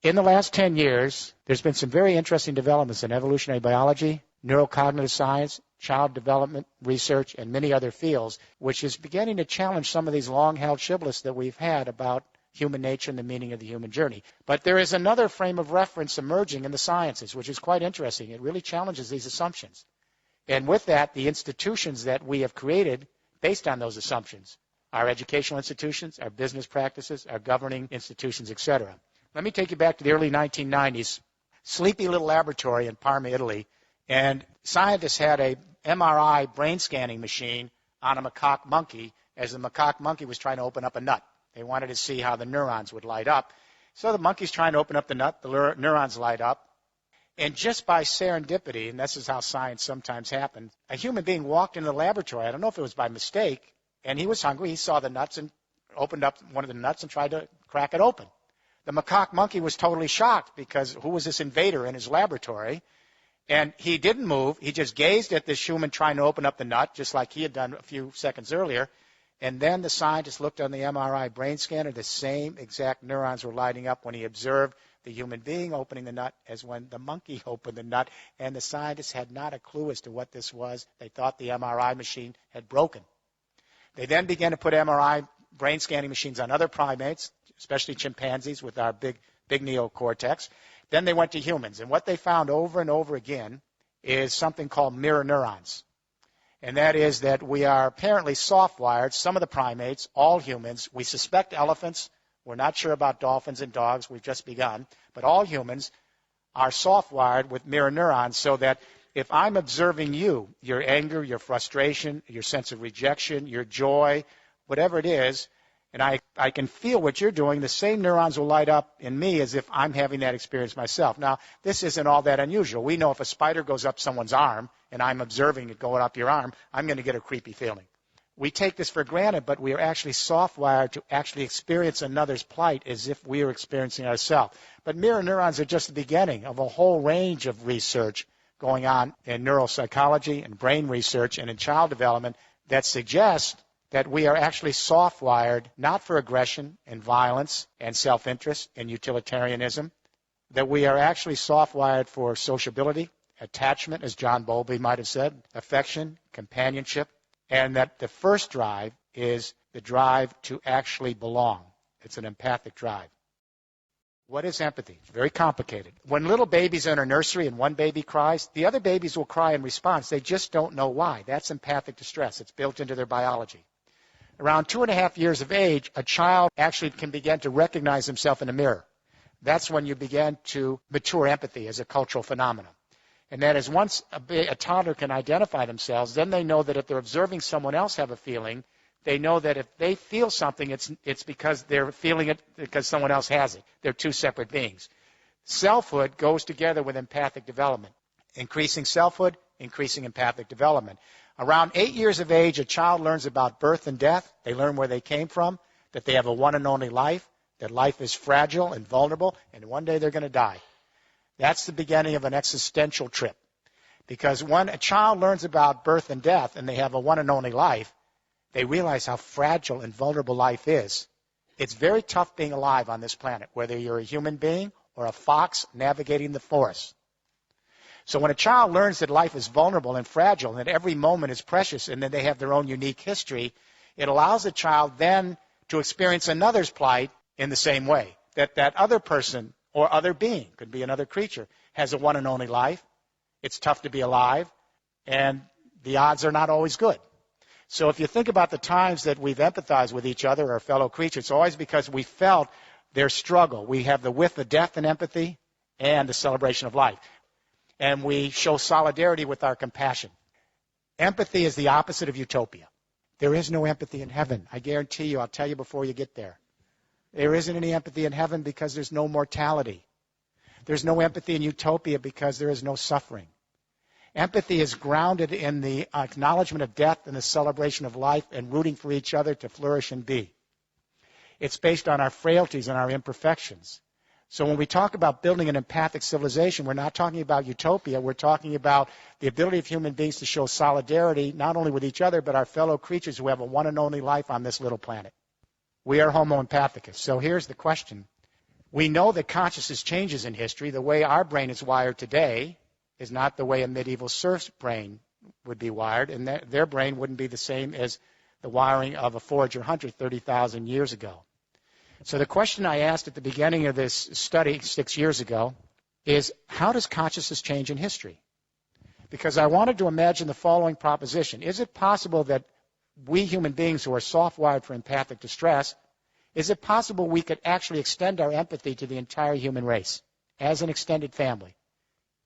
In the last 10 years, there's been some very interesting developments in evolutionary biology, neurocognitive science, child development research, and many other fields, which is beginning to challenge some of these long-held shibboleths that we've had about human nature and the meaning of the human journey. But there is another frame of reference emerging in the sciences, which is quite interesting. It really challenges these assumptions. And with that, the institutions that we have created based on those assumptions, our educational institutions, our business practices, our governing institutions, etc. Let me take you back to the early 1990s, sleepy little laboratory in Parma, Italy, and scientists had a MRI brain scanning machine on a macaque monkey as the macaque monkey was trying to open up a nut. They wanted to see how the neurons would light up. So the monkey's trying to open up the nut, the neurons light up, and just by serendipity, and this is how science sometimes happens, a human being walked into the laboratory, I don't know if it was by mistake, and he was hungry, he saw the nuts and opened up one of the nuts and tried to crack it open. The macaque monkey was totally shocked because who was this invader in his laboratory? And he didn't move. He just gazed at this human trying to open up the nut, just like he had done a few seconds earlier. And then the scientist looked on the MRI brain scanner. The same exact neurons were lighting up when he observed the human being opening the nut as when the monkey opened the nut. And the scientists had not a clue as to what this was. They thought the MRI machine had broken. They then began to put MRI brain scanning machines on other primates, especially chimpanzees with our big neocortex. Then they went to humans, and what they found over and over again is something called mirror neurons. And that is that we are apparently soft-wired, some of the primates, all humans. We suspect elephants. We're not sure about dolphins and dogs. We've just begun. But all humans are soft-wired with mirror neurons so that if I'm observing you, your anger, your frustration, your sense of rejection, your joy, whatever it is, and I can feel what you're doing, the same neurons will light up in me as if I'm having that experience myself. Now, this isn't all that unusual. We know if a spider goes up someone's arm and I'm observing it going up your arm, I'm going to get a creepy feeling. We take this for granted, but we are actually soft-wired to actually experience another's plight as if we are experiencing ourselves. But mirror neurons are just the beginning of a whole range of research going on in neuropsychology and brain research and in child development that suggests that we are actually soft-wired not for aggression and violence and self-interest and utilitarianism, that we are actually soft-wired for sociability, attachment, as John Bowlby might have said, affection, companionship, and that the first drive is the drive to actually belong. It's an empathic drive. What is empathy? It's very complicated. When little babies are in a nursery and one baby cries, the other babies will cry in response. They just don't know why. That's empathic distress. It's built into their biology. Around 2.5 years of age, a child actually can begin to recognize himself in a mirror. That's when you begin to mature empathy as a cultural phenomenon. And that is once a toddler can identify themselves, then they know that if they're observing someone else have a feeling, they know that if they feel something, it's because they're feeling it because someone else has it. They're two separate beings. Selfhood goes together with empathic development. Increasing selfhood, increasing empathic development. Around 8 years of age, a child learns about birth and death. They learn where they came from, that they have a one and only life, that life is fragile and vulnerable, and one day they're going to die. That's the beginning of an existential trip. Because when a child learns about birth and death and they have a one and only life, they realize how fragile and vulnerable life is. It's very tough being alive on this planet, whether you're a human being or a fox navigating the forest. So when a child learns that life is vulnerable and fragile and that every moment is precious and that they have their own unique history, it allows the child then to experience another's plight in the same way. That other person or other being, could be another creature, has a one and only life. It's tough to be alive, and the odds are not always good. So if you think about the times that we've empathized with each other or fellow creatures, it's always because we felt their struggle. We have the width of death in empathy and the celebration of life. And we show solidarity with our compassion. Empathy is the opposite of utopia. There is no empathy in heaven. I guarantee you, I'll tell you before you get there. There isn't any empathy in heaven because there's no mortality. There's no empathy in utopia because there is no suffering. Empathy is grounded in the acknowledgement of death and the celebration of life and rooting for each other to flourish and be. It's based on our frailties and our imperfections. So when we talk about building an empathic civilization, we're not talking about utopia. We're talking about the ability of human beings to show solidarity not only with each other, but our fellow creatures who have a one and only life on this little planet. We are Homo empathicus. So here's the question. We know that consciousness changes in history. The way our brain is wired today is not the way a medieval serf's brain would be wired, and their brain wouldn't be the same as the wiring of a forager hunter 30,000 years ago. So the question I asked at the beginning of this study 6 years ago is, how does consciousness change in history? Because I wanted to imagine the following proposition. Is it possible that we human beings who are soft-wired for empathic distress, is it possible we could actually extend our empathy to the entire human race as an extended family,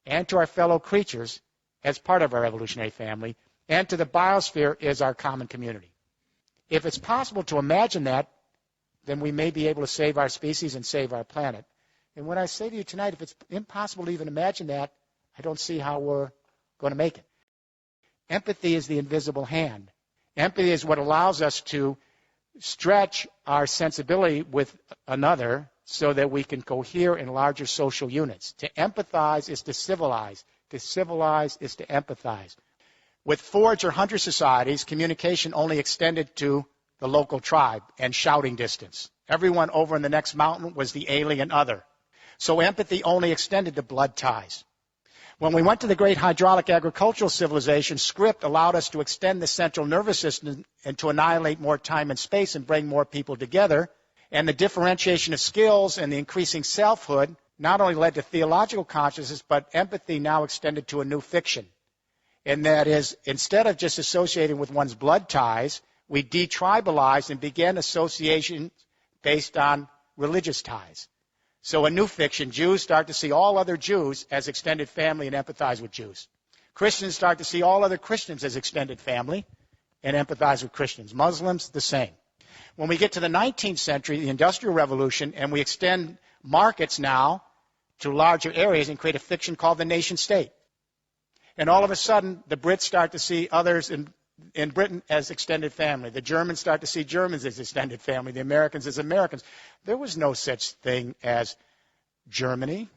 and to our fellow creatures as part of our evolutionary family, and to the biosphere as our common community? If it's possible to imagine that, then we may be able to save our species and save our planet. And when I say to you tonight, if it's impossible to even imagine that, I don't see how we're going to make it. Empathy is the invisible hand. Empathy is what allows us to stretch our sensibility with another so that we can cohere in larger social units. To empathize is to civilize. To civilize is to empathize. With forager-hunter societies, communication only extended to the local tribe and shouting distance. Everyone over in the next mountain was the alien other. So empathy only extended to blood ties. When we went to the great hydraulic agricultural civilization, script allowed us to extend the central nervous system and to annihilate more time and space and bring more people together. And the differentiation of skills and the increasing selfhood not only led to theological consciousness, but empathy now extended to a new fiction. And that is, instead of just associating with one's blood ties, we detribalized and began associations based on religious ties. So a new fiction, Jews start to see all other Jews as extended family and empathize with Jews. Christians start to see all other Christians as extended family and empathize with Christians. Muslims, the same. When we get to the 19th century, the Industrial Revolution, and we extend markets now to larger areas and create a fiction called the nation state. And all of a sudden, the Brits start to see others in Britain as extended family. The Germans start to see Germans as extended family. The Americans as Americans. There was no such thing as Germany.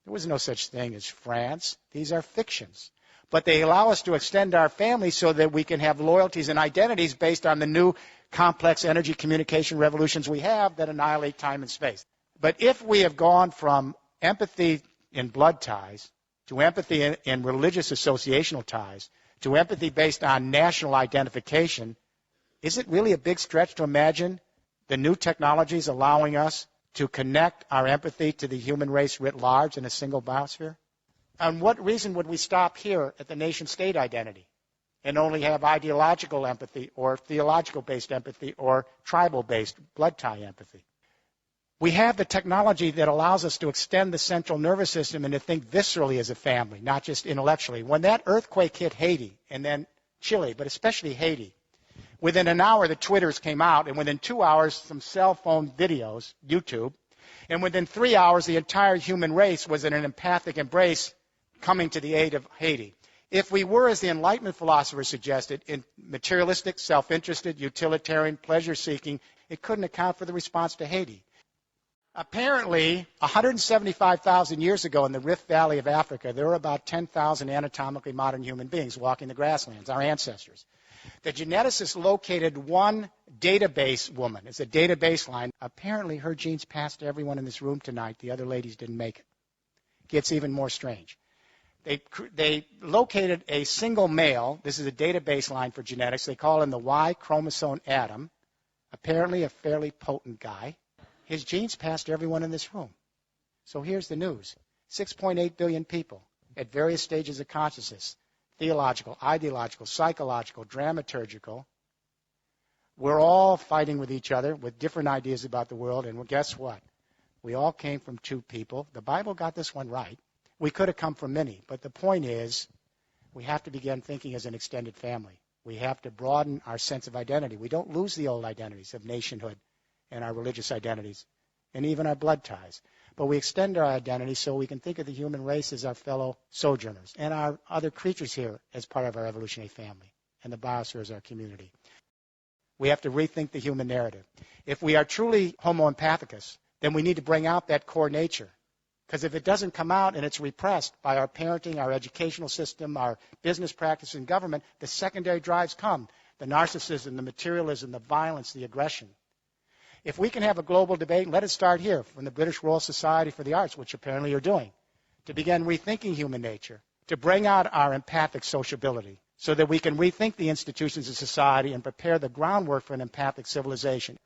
There was no such thing as France. These are fictions. But they allow us to extend our family so that we can have loyalties and identities based on the new complex energy communication revolutions we have that annihilate time and space. But if we have gone from empathy in blood ties to empathy in religious associational ties, to empathy based on national identification, is it really a big stretch to imagine the new technologies allowing us to connect our empathy to the human race writ large in a single biosphere? On what reason would we stop here at the nation-state identity and only have ideological empathy or theological-based empathy or tribal-based blood tie empathy? We have the technology that allows us to extend the central nervous system and to think viscerally as a family, not just intellectually. When that earthquake hit Haiti, and then Chile, but especially Haiti, within an hour the Twitters came out, and within 2 hours some cell phone videos, YouTube, and within 3 hours the entire human race was in an empathic embrace coming to the aid of Haiti. If we were, as the Enlightenment philosophers suggested, in materialistic, self-interested, utilitarian, pleasure-seeking, it couldn't account for the response to Haiti. Apparently, 175,000 years ago in the Rift Valley of Africa, there were about 10,000 anatomically modern human beings walking the grasslands, our ancestors. The geneticists located one database woman. It's a database line. Apparently, her genes passed to everyone in this room tonight. The other ladies didn't make it. Gets even more strange. They located a single male. This is a database line for genetics. They call him the Y chromosome Adam. Apparently a fairly potent guy. His genes passed to everyone in this room. So here's the news. 6.8 billion people at various stages of consciousness, theological, ideological, psychological, dramaturgical. We're all fighting with each other with different ideas about the world, and guess what? We all came from two people. The Bible got this one right. We could have come from many, but the point is we have to begin thinking as an extended family. We have to broaden our sense of identity. We don't lose the old identities of nationhood and our religious identities and even our blood ties. But we extend our identity so we can think of the human race as our fellow sojourners and our other creatures here as part of our evolutionary family and the biosphere as our community. We have to rethink the human narrative. If we are truly homo empathicus, then we need to bring out that core nature. Because if it doesn't come out and it's repressed by our parenting, our educational system, our business practice and government, the secondary drives come. The narcissism, the materialism, the violence, the aggression. If we can have a global debate, let it start here from the British Royal Society for the Arts, which apparently you're doing, to begin rethinking human nature, to bring out our empathic sociability so that we can rethink the institutions of society and prepare the groundwork for an empathic civilization.